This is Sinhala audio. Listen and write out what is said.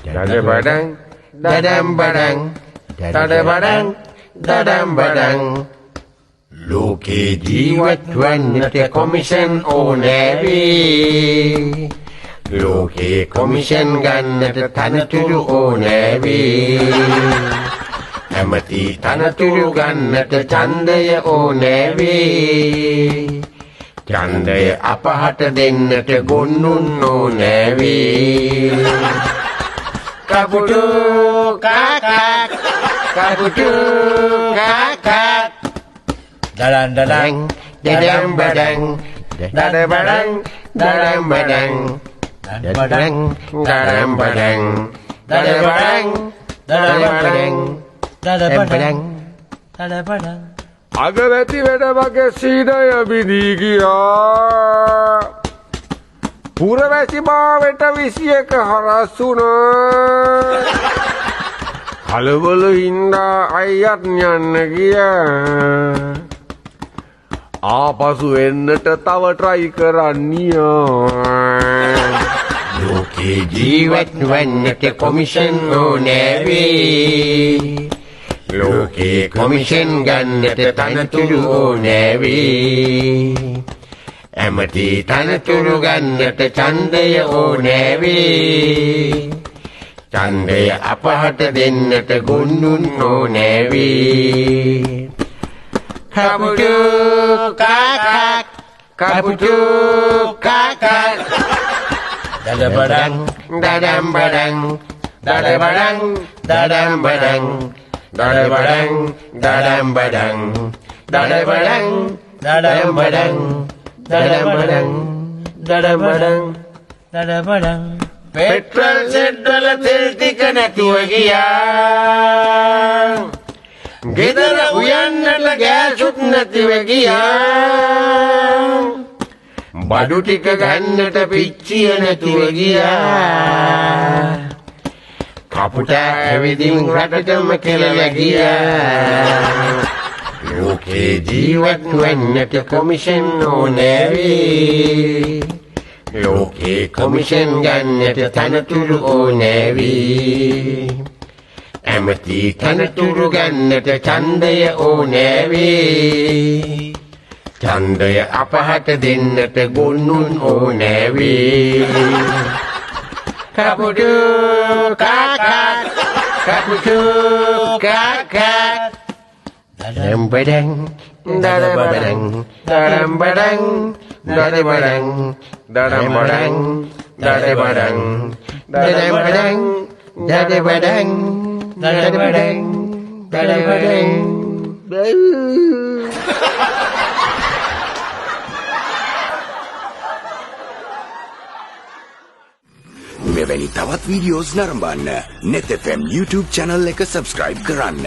Dadam-badang, dadam-badang, dadam-badang, dadam-badang. ලෝකේ ජීවත් වන්නට කොමිෂන් ඕනෑවේ. ලෝකේ කොමිෂන් ගන්නට තනතුරු ඕනෑවේ. ඇමති තනතුරු ගන්නට ඡන්දය ඕනෑවේ. ඡන්දය අපහට දෙන්නට ගොන්නුන් ඕනෑවේ. කපුටු කාකා කපුටු කාකා Dadang dadang dadam badang dadam badang dadam badang dadang dadam badang dadam badang dadam badang dadang badang dadang badang. අගමැති වැඩ වගේ සීනය බිඳී ගියා. පුරවැසි භාවයට 21 හරස් වුණා. කලබල හින්දා අයියත් යන්න ගියා. ආපසු එන්නට තව try කරන්නියා. ලෝකේ ජීවත් වන්නට කොමිෂන් ඕනෑවේ. ලෝකේ කොමිෂන් ගන්නට තනතුරු ඕනෑවේ. ඇමති තනතුරු ගන්නට ඡන්දය ඕනෑවේ. ඡන්දය අපහට දෙන්නට ගොන්නුන් ඕනෑවේ. කපුටු කාකා කපුටු කාකා Dadang badang dadam badang dadam badang dadam badang dadam badang dadam badang dadam badang dadam badang dadam badang dadam badang dadang badang. Petrol set වල තෙල් ටික නැතුව ගියා. ගෙදර උයන්නට ගෑසුත් නැතිව ගියා. බඩු ටික ගන්නට පිච්චිය නැතුව ගියා. කපුටා ඇවිදින් රටටම කෙලලා ගියා. ලෝකේ ජීවත් වන්නට කොමිෂන් ඕනෑවේ. ලෝකේ කොමිෂන් ගන්නට තනතුරු ඕනෑවේ. ඇමති තනතුරු ගන්නට ඡන්දය ඕනෑවේ. ඡන්දය අපහට දෙන්නට ගොන්නුන් ඕනෑවේ. කපුටු කාකා කපුටු කාකා dadam badang dadam badang dadam badang dadam badang dadam badang dadam badang dadam badang dadam badang dadam badang dadam badang. මෙවැනි තවත් වීඩියෝස් නරඹන්න net fm YouTube channel එක subscribe කරන්න.